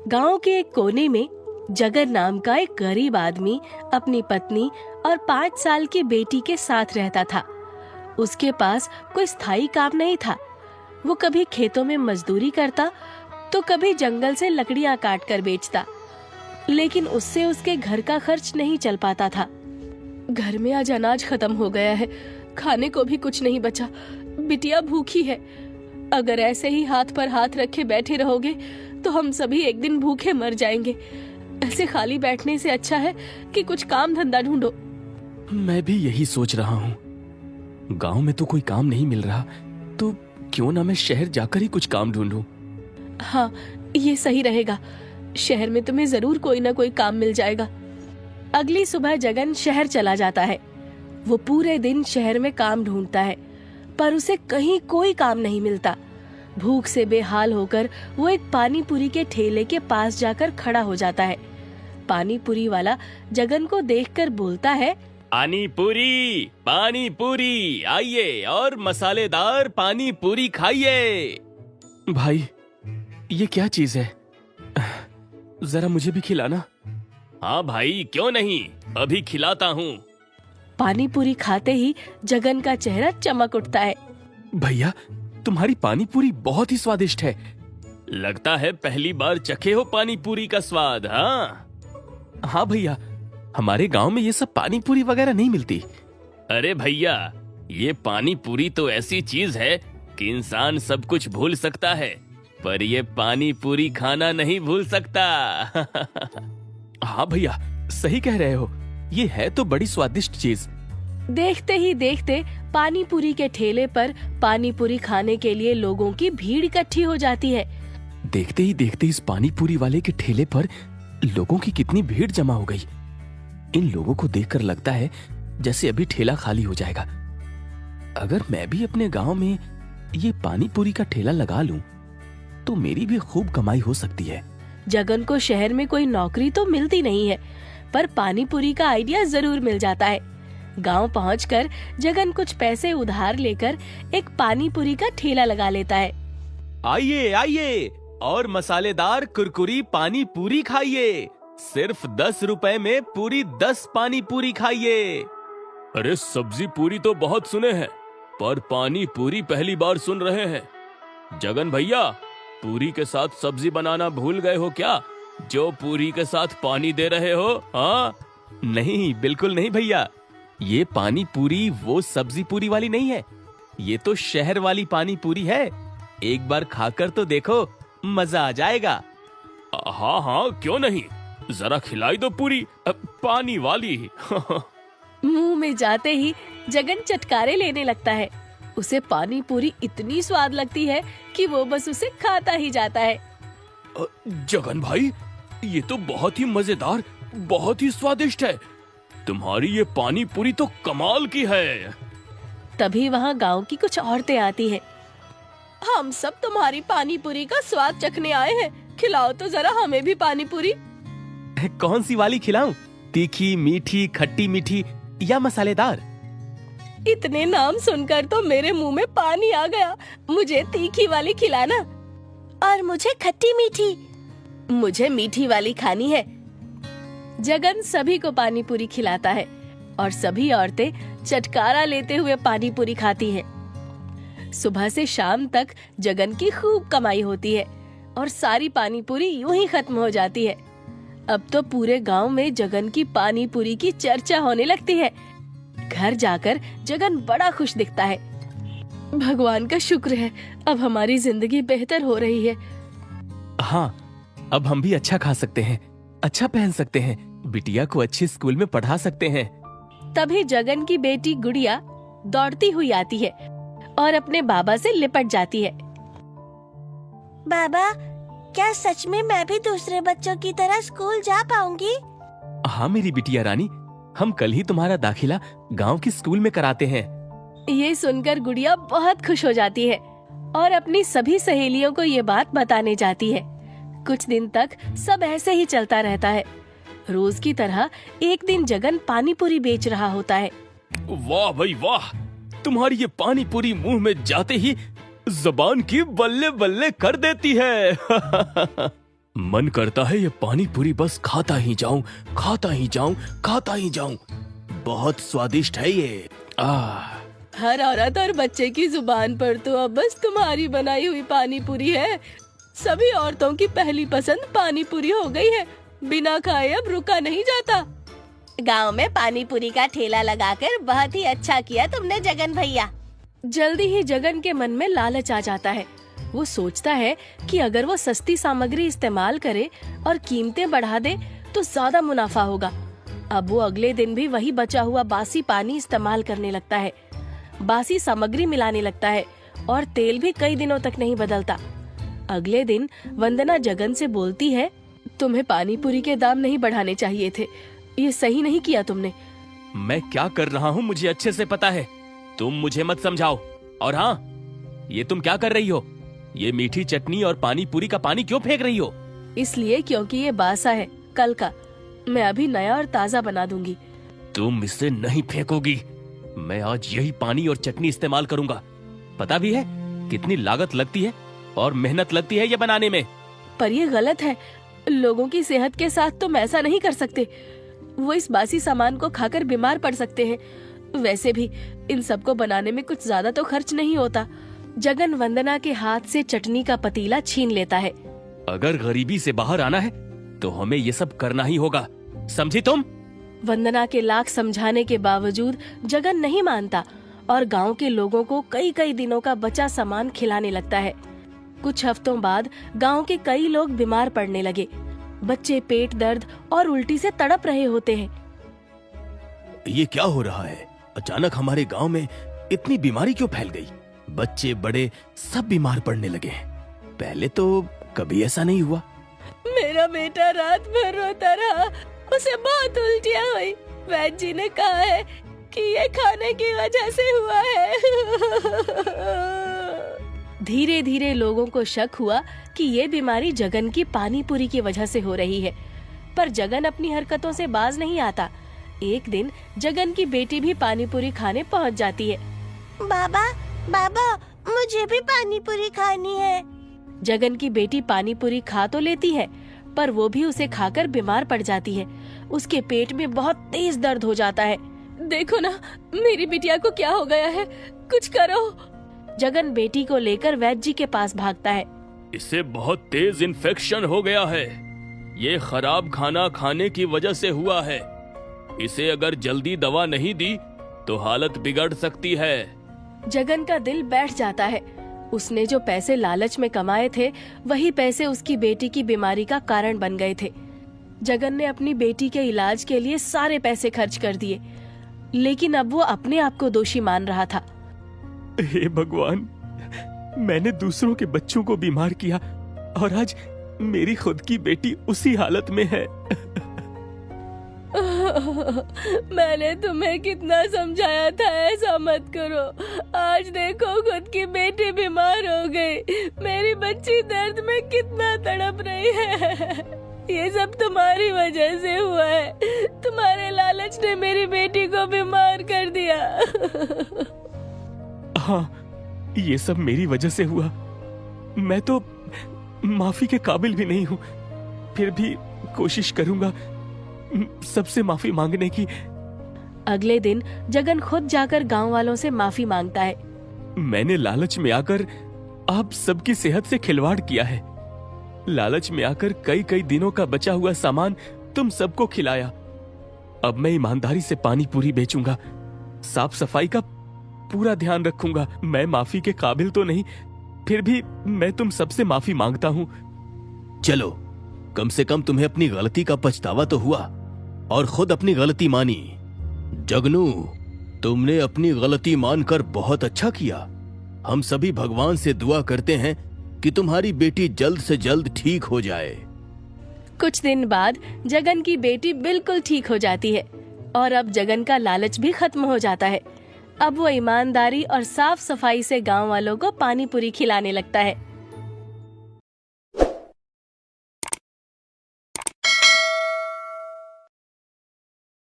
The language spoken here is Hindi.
गांव के एक कोने में जगन नाम का एक गरीब आदमी अपनी पत्नी और 5 साल की बेटी के साथ रहता था। उसके पास कोई स्थायी काम नहीं था। वो कभी खेतों में मजदूरी करता तो कभी जंगल से लकड़ियां काट कर बेचता, लेकिन उससे उसके घर का खर्च नहीं चल पाता था। घर में आज अनाज खत्म हो गया है, खाने को भी कुछ नहीं बचा। बिटिया भूखी है। अगर ऐसे ही हाथ पर हाथ रखे बैठे रहोगे तो हम सभी एक दिन भूखे मर जाएंगे। ऐसे खाली बैठने से अच्छा है कि कुछ काम धंधा ढूंढो। मैं भी यही सोच रहा हूँ। गांव में तो कोई काम नहीं मिल रहा, तो क्यों ना मैं शहर जाकर ही कुछ काम ढूंढूं। हाँ, ये सही रहेगा। शहर में तुम्हें जरूर कोई ना कोई काम मिल जाएगा। अगली सुबह जगन शहर चला जाता है। वो पूरे दिन शहर में काम ढूंढता है, पर उसे कहीं कोई काम नहीं मिलता। भूख से बेहाल होकर वो एक पानी पूरी के ठेले के पास जाकर खड़ा हो जाता है। पानी पूरी वाला जगन को देखकर बोलता है, पानी पूरी आइए और मसालेदार पानी पूरी खाइए। भाई, ये क्या चीज है? जरा मुझे भी खिलाना। हाँ भाई, क्यों नहीं, अभी खिलाता हूँ। पानी पूरी खाते ही जगन का चेहरा चमक उठता है। भैया, तुम्हारी पानी पूरी बहुत ही स्वादिष्ट है। लगता है पहली बार चखे हो पानी पूरी का स्वाद। हाँ भैया, हमारे गांव में ये सब पानी पूरी वगैरह नहीं मिलती। अरे भैया, ये पानी पूरी तो ऐसी चीज है कि इंसान सब कुछ भूल सकता है, पर ये पानी पूरी खाना नहीं भूल सकता। हाँ भैया, सही कह रहे हो, ये है तो बड़ी स्वादिष्ट चीज। देखते ही देखते पानी पूरी के ठेले पर पानी पूरी खाने के लिए लोगों की भीड़ इकट्ठी हो जाती है। देखते ही देखते इस पानी पूरी वाले के ठेले पर लोगों की कितनी भीड़ जमा हो गई। इन लोगों को देखकर लगता है जैसे अभी ठेला खाली हो जाएगा। अगर मैं भी अपने गांव में ये पानी पूरी का ठेला लगा लूं, तो मेरी भी खूब कमाई हो सकती है। जगन को शहर में कोई नौकरी तो मिलती नहीं है, पर पानी पूरी का आइडिया जरूर मिल जाता है। गांव पहुंचकर जगन कुछ पैसे उधार लेकर एक पानी पूरी का ठेला लगा लेता है। आइए आइए और मसालेदार कुरकुरी पानी पूरी खाइए। सिर्फ 10 रुपए में पूरी 10 पानी पूरी खाइए। अरे सब्जी पूरी तो बहुत सुने हैं, पर पानी पूरी पहली बार सुन रहे हैं। जगन भैया, पूरी के साथ सब्जी बनाना भूल गए हो क्या, जो पूरी के साथ पानी दे रहे हो? हाँ? नहीं, बिल्कुल नहीं भैया। ये पानी पूरी वो सब्जी पूरी वाली नहीं है, ये तो शहर वाली पानी पूरी है। एक बार खाकर तो देखो, मजा आ जाएगा। हाँ हाँ, क्यों नहीं, जरा खिलाई दो पूरी पानी वाली। मुंह में जाते ही जगन चटकारे लेने लगता है। उसे पानी पूरी इतनी स्वाद लगती है कि वो बस उसे खाता ही जाता है। जगन भाई, ये तो बहुत ही मजेदार, बहुत ही स्वादिष्ट है। तुम्हारी ये पानी पूरी तो कमाल की है। तभी वहाँ गांव की कुछ औरतें आती हैं। हम सब तुम्हारी पानी पूरी का स्वाद चखने आए हैं, खिलाओ तो जरा हमें भी पानी पूरी। कौन सी वाली खिलाऊं? तीखी, मीठी, खट्टी मीठी या मसालेदार? इतने नाम सुनकर तो मेरे मुंह में पानी आ गया। मुझे तीखी वाली खिलाना। और मुझे खट्टी मीठी। मुझे मीठी वाली खानी है। जगन सभी को पानी पूरी खिलाता है और सभी औरतें चटकारा लेते हुए पानी पूरी खाती हैं। सुबह से शाम तक जगन की खूब कमाई होती है और सारी पानी पूरी यूं ही खत्म हो जाती है। अब तो पूरे गांव में जगन की पानी पूरी की चर्चा होने लगती है। घर जाकर जगन बड़ा खुश दिखता है। भगवान का शुक्र है, अब हमारी जिंदगी बेहतर हो रही है। हाँ, अब हम भी अच्छा खा सकते हैं, अच्छा पहन सकते हैं, बिटिया को अच्छे स्कूल में पढ़ा सकते हैं। तभी जगन की बेटी गुड़िया दौड़ती हुई आती है और अपने बाबा से लिपट जाती है। बाबा, क्या सच में मैं भी दूसरे बच्चों की तरह स्कूल जा पाऊंगी? हाँ मेरी बिटिया रानी, हम कल ही तुम्हारा दाखिला गांव के स्कूल में कराते हैं। ये सुनकर गुड़िया बहुत खुश हो जाती है और अपनी सभी सहेलियों को ये बात बताने जाती है। कुछ दिन तक सब ऐसे ही चलता रहता है। रोज की तरह एक दिन जगन पानी पूरी बेच रहा होता है। वाह भाई वाह, तुम्हारी ये पानी पूरी मुंह में जाते ही जबान की बल्ले बल्ले कर देती है। मन करता है ये पानी पूरी बस खाता ही जाऊं, खाता ही जाऊं, खाता ही जाऊं। बहुत स्वादिष्ट है ये। हर औरत और बच्चे की जुबान पर तो अब बस तुम्हारी बनाई हुई पानी पूरी है। सभी औरतों की पहली पसंद पानी पूरी हो गई है। बिना खाए अब रुका नहीं जाता। गांव में पानी पूरी का ठेला लगाकर बहुत ही अच्छा किया तुमने जगन भैया। जल्दी ही जगन के मन में लालच आ जाता है। वो सोचता है कि अगर वो सस्ती सामग्री इस्तेमाल करे और कीमतें बढ़ा दे तो ज्यादा मुनाफा होगा। अब वो अगले दिन भी वही बचा हुआ बासी पानी इस्तेमाल करने लगता है, बासी सामग्री मिलाने लगता है और तेल भी कई दिनों तक नहीं बदलता। अगले दिन वंदना जगन से बोलती है, तुम्हें पानी पूरी के दाम नहीं बढ़ाने चाहिए थे, ये सही नहीं किया तुमने। मैं क्या कर रहा हूँ मुझे अच्छे से पता है, तुम मुझे मत समझाओ। और हाँ, ये तुम क्या कर रही हो? ये मीठी चटनी और पानी पूरी का पानी क्यों फेंक रही हो? इसलिए क्योंकि ये बासा है, कल का। मैं अभी नया और ताज़ा बना दूंगी। तुम इसे नहीं फेंकोगी। मैं आज यही पानी और चटनी इस्तेमाल करूंगा। पता भी है कितनी लागत लगती है और मेहनत लगती है ये बनाने में। पर ये गलत है। लोगों की सेहत के साथ तुम ऐसा नहीं कर सकते। वो इस बासी सामान को खाकर बीमार पड़ सकते हैं। वैसे भी इन सबको बनाने में कुछ ज्यादा तो खर्च नहीं होता। जगन वंदना के हाथ से चटनी का पतीला छीन लेता है। अगर गरीबी से बाहर आना है तो हमें ये सब करना ही होगा, समझी तुम? वंदना के लाख समझाने के बावजूद जगन नहीं मानता और गांव के लोगों को कई कई दिनों का बचा सामान खिलाने लगता है। कुछ हफ्तों बाद गांव के कई लोग बीमार पड़ने लगे। बच्चे पेट दर्द और उल्टी से तड़प रहे होते हैं। ये क्या हो रहा है? अचानक हमारे गांव में इतनी बीमारी क्यों फैल गई? बच्चे बड़े सब बीमार पड़ने लगे हैं। पहले तो कभी ऐसा नहीं हुआ। मेरा बेटा रात भर रोता रहा, उसे बहुत उल्टियाँ हुई। वैद्य जी ने कहा है कि ये खाने की वजह से हुआ है। धीरे धीरे लोगों को शक हुआ कि ये बीमारी जगन की पानी पूरी की वजह से हो रही है। पर जगन अपनी हरकतों से बाज नहीं आता। एक दिन जगन की बेटी भी पानी पूरी खाने पहुंच जाती है। बाबा, बाबा, मुझे भी पानी पूरी खानी है। जगन की बेटी पानी पूरी खा तो लेती है, पर वो भी उसे खाकर बीमार पड़ जाती है। उसके पेट में बहुत तेज दर्द हो जाता है। देखो ना, मेरी बिटिया को क्या हो गया है, कुछ करो। जगन बेटी को लेकर वैद्य जी के पास भागता है। इसे बहुत तेज इन्फेक्शन हो गया है। ये खराब खाना खाने की वजह से हुआ है। इसे अगर जल्दी दवा नहीं दी तो हालत बिगड़ सकती है। जगन का दिल बैठ जाता है। उसने जो पैसे लालच में कमाए थे, वही पैसे उसकी बेटी की बीमारी का कारण बन गए थे। जगन ने अपनी बेटी के इलाज के लिए सारे पैसे खर्च कर दिए, लेकिन अब वो अपने आप को दोषी मान रहा था। हे भगवान, मैंने दूसरों के बच्चों को बीमार किया और आज मेरी खुद की बेटी उसी हालत में है। मैंने तुम्हें कितना समझाया था ऐसा मत करो। आज देखो खुद की बेटी बीमार हो गई। मेरी बच्ची दर्द में कितना तड़प रही है। ये सब तुम्हारी वजह से हुआ है। तुम्हारे लालच ने मेरी बेटी को बीमार कर दिया। हाँ, ये सब मेरी वजह से हुआ। मैं तो माफी के काबिल भी नहीं हूँ। फिर भी कोशिश करूंगा सबसे माफी मांगने की। अगले दिन जगन खुद जाकर गांव वालों से माफी मांगता है। मैंने लालच में आकर आप सबकी सेहत से खिलवाड़ किया है। लालच में आकर कई कई दिनों का बचा हुआ सामान तुम सबको खिलाया। अब मैं ईमानदारी से पानी पूरी बेचूंगा, साफ सफाई का पूरा ध्यान रखूंगा। मैं माफी के काबिल तो नहीं, फिर भी मैं तुम सबसे माफी मांगता हूँ। चलो, कम से कम तुम्हें अपनी गलती का पछतावा तो हुआ और खुद अपनी गलती मानी। जगनू, तुमने अपनी गलती मानकर बहुत अच्छा किया। हम सभी भगवान से दुआ करते हैं कि तुम्हारी बेटी जल्द से जल्द ठीक हो जाए। कुछ दिन बाद जगन की बेटी बिल्कुल ठीक हो जाती है और अब जगन का लालच भी खत्म हो जाता है। अब वो ईमानदारी और साफ सफाई से गांव वालों को पानी पूरी खिलाने लगता है।